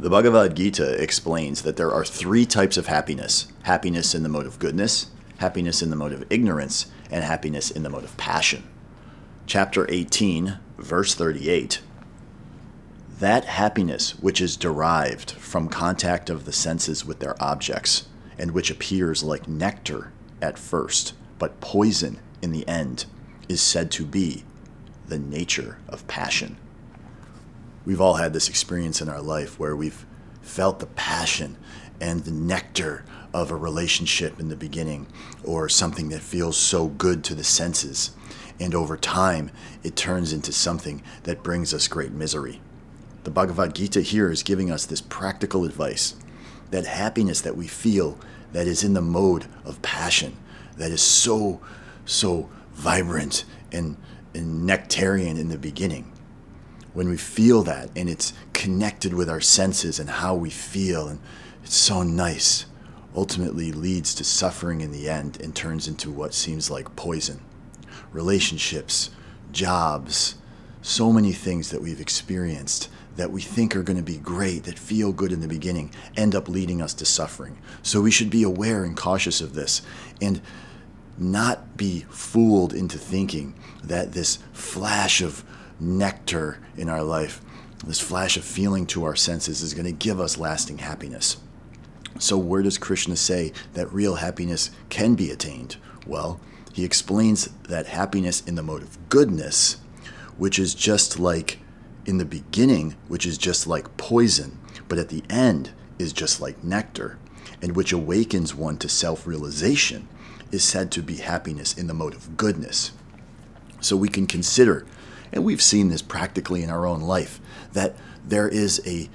The Bhagavad Gita explains that there are three types of happiness: happiness in the mode of goodness, happiness in the mode of ignorance, and happiness in the mode of passion. Chapter 18, verse 38. That happiness which is derived from contact of the senses with their objects, and which appears like nectar at first, but poison in the end, is said to be the nature of passion. We've all had this experience in our life where we've felt the passion and the nectar of a relationship in the beginning, or something that feels so good to the senses, and over time it turns into something that brings us great misery. The Bhagavad Gita here is giving us this practical advice that happiness that we feel that is in the mode of passion, that is so vibrant and nectarian in the beginning, when we feel that and it's connected with our senses and how we feel, and it's so nice, ultimately leads to suffering in the end and turns into what seems like poison. Relationships, jobs, so many things that we've experienced that we think are going to be great, that feel good in the beginning, end up leading us to suffering. So we should be aware and cautious of this, and not be fooled into thinking that this flash of nectar in our life, this flash of feeling to our senses, is going to give us lasting happiness. So where does Krishna say that real happiness can be attained? Well, he explains that happiness in the mode of goodness, which is just like in the beginning, which is just like poison, but at the end is just like nectar, and which awakens one to self-realization, is said to be happiness in the mode of goodness. So we can consider, and we've seen this practically in our own life, that there is a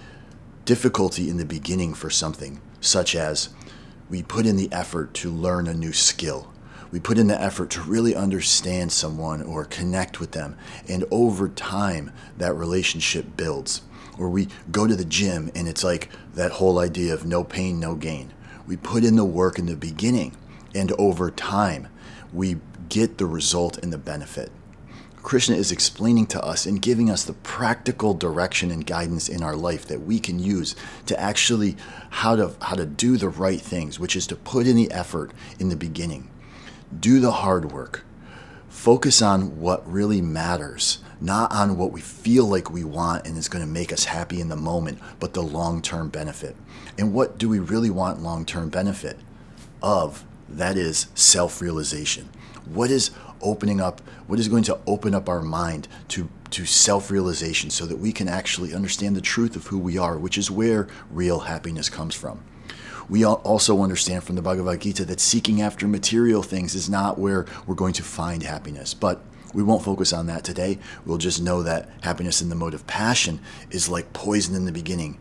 difficulty in the beginning for something, such as we put in the effort to learn a new skill. We put in the effort to really understand someone or connect with them, and over time that relationship builds. Or we go to the gym and it's like that whole idea of no pain, no gain. We put in the work in the beginning, and over time we get the result and the benefit. Krishna is explaining to us and giving us the practical direction and guidance in our life that we can use to actually how to do the right things, which is to put in the effort in the beginning. Do the hard work. Focus on what really matters, not on what we feel like we want and is going to make us happy in the moment, but the long-term benefit. And what do we really want long-term benefit of? That is self-realization. What is going to open up our mind to self-realization so that we can actually understand the truth of who we are, which is where real happiness comes from. We also understand from the Bhagavad Gita that seeking after material things is not where we're going to find happiness, but we won't focus on that today. We'll just know that happiness in the mode of passion is like poison in the beginning.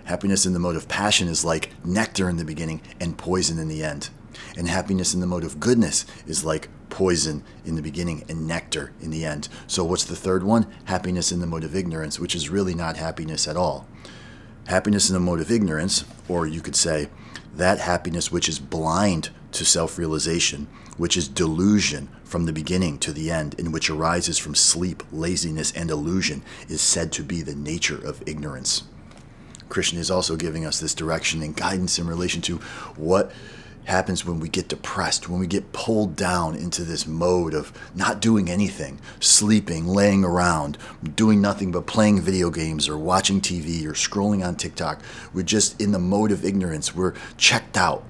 Happiness in the mode of passion is like nectar in the beginning and poison in the end. And happiness in the mode of goodness is like poison in the beginning and nectar in the end. So what's the third one? Happiness in the mode of ignorance, which is really not happiness at all. Happiness in the mode of ignorance, or you could say that happiness which is blind to self-realization, which is delusion from the beginning to the end, and which arises from sleep, laziness, and illusion, is said to be the nature of ignorance. Krishna is also giving us this direction and guidance in relation to what happens when we get depressed, when we get pulled down into this mode of not doing anything, sleeping, laying around, doing nothing but playing video games or watching TV or scrolling on TikTok. We're just in the mode of ignorance. We're checked out.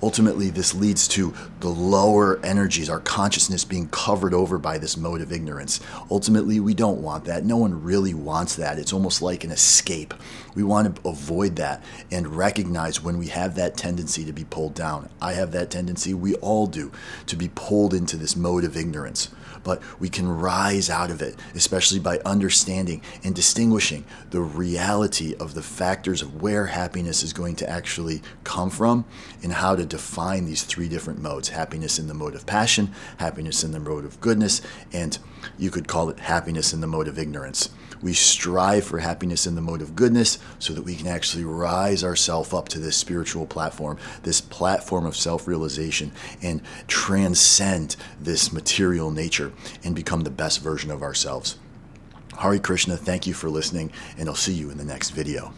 Ultimately, this leads to the lower energies, our consciousness being covered over by this mode of ignorance. Ultimately, we don't want that. No one really wants that. It's almost like an escape. We want to avoid that and recognize when we have that tendency to be pulled down. I have that tendency, we all do, to be pulled into this mode of ignorance. But we can rise out of it, especially by understanding and distinguishing the reality of the factors of where happiness is going to actually come from and how to define these three different modes: happiness in the mode of passion, happiness in the mode of goodness, and you could call it happiness in the mode of ignorance. We strive for happiness in the mode of goodness so that we can actually rise ourselves up to this spiritual platform, this platform of self-realization, and transcend this material nature and become the best version of ourselves. Hare Krishna, thank you for listening, and I'll see you in the next video.